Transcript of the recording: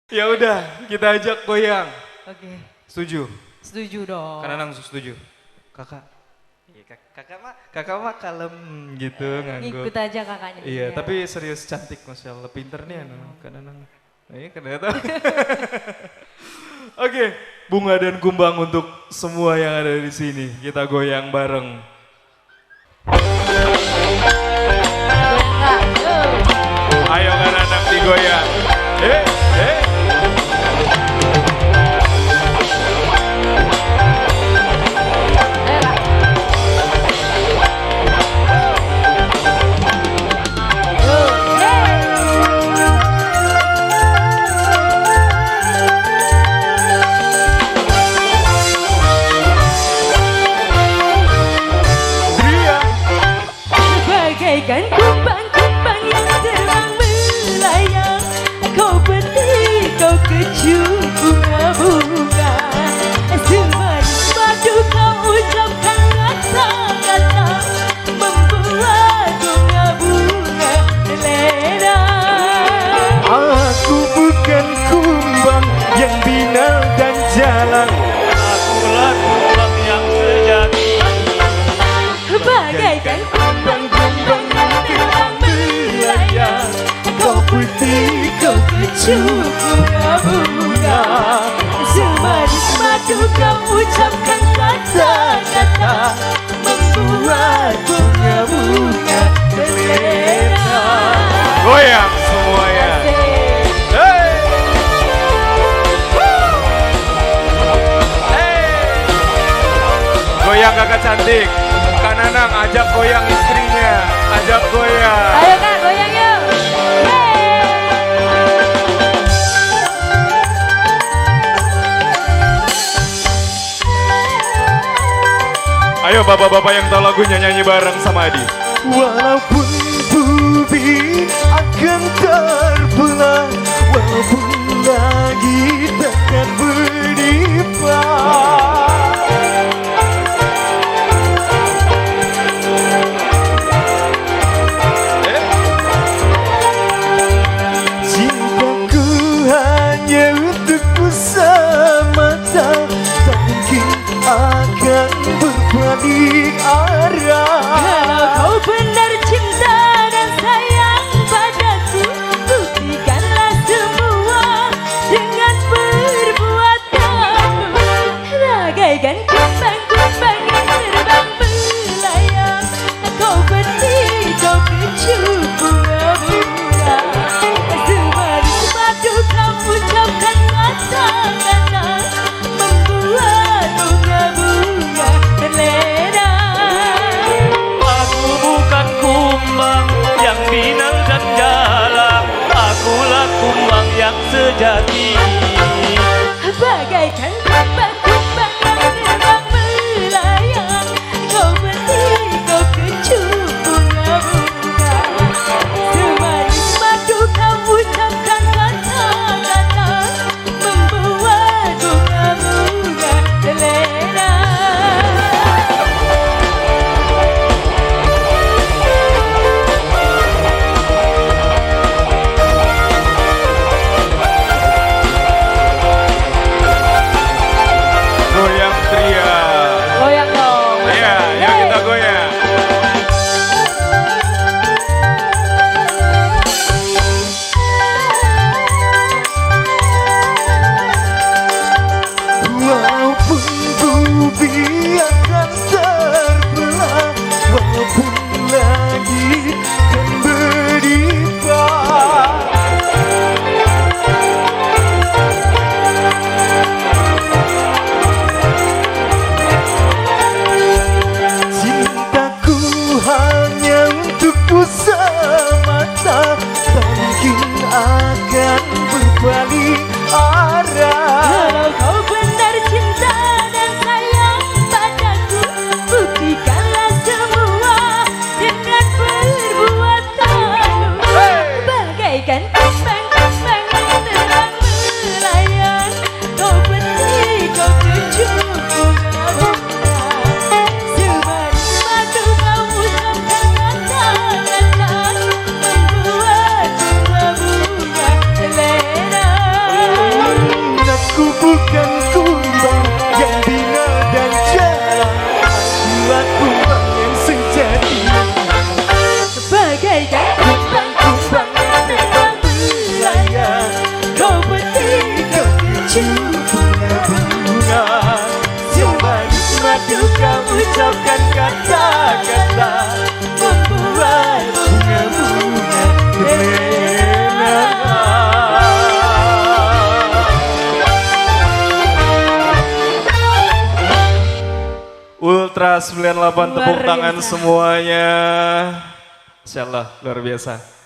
Ya udah, kita ajak goyang. Oke. Setuju? Setuju dong. Karena langsung setuju. Kakak. Iya, kakak mah kalem gitu nganggo. Ngikut aja kakaknya. Iya, ya. tapi serius cantik Masya Allah. Pinter nih anu. Karena iya ternyata. Oke, bunga dan kumbang untuk semua yang ada di sini. Kita goyang bareng. Goyang Kak. Ayo anak-anak digoyang. Eh. Bagaikan kumbang-kumbang yang terbang melayang, kau petik, kau kecup bunga-bunga. Semanis madu kau ucapkan kata-kata, membuat bunga-bunga melena. Aku bukan kumbang yang binal dan jalan. Akulah kumbang yang sejati. Bagaikan kumbang-kumbang yang terbang melayang, kau putih, kau kecup bunga-bunga. Semanis madu kau ucapkan kata-kata, membuat bunga-bunga melena. Goyang semuanya. Hey. Goyang kakak cantik. Kak Nanang ajak goyang istrinya. Ajak goyang. Ayo Kak, goyang yuk. Ayo bapak-bapak yang tahu lagunya nyanyi bareng sama Adi. Walaupun bumi akan terbelah, walaupun langit takkan berlimpah. Cintaku hanya untukmu semata, tak mungkin akan berbalik arah. Kalau kau benar cinta dan sayang padaku, buktikanlah semua dengan perbuatanmu. Bagaikan kumbang-kumbang yang terbang melayang, kau petik, kau kecup bunga-bunga. Semanis madu kau ucapkan kata-kata, membuat bunga-bunga terlena. Aku bukan kumbang yang sejati. Bagaikan kumbang-kumbang yang terbang melayang. Kau peti, kau keju bunga-bunga. Semanis madu kau ucapkan kata-kata, membuat bunga-bunga terlena. Ultra 98 tepuk Luar tangan biasa. semuanya. Insyaallah luar biasa.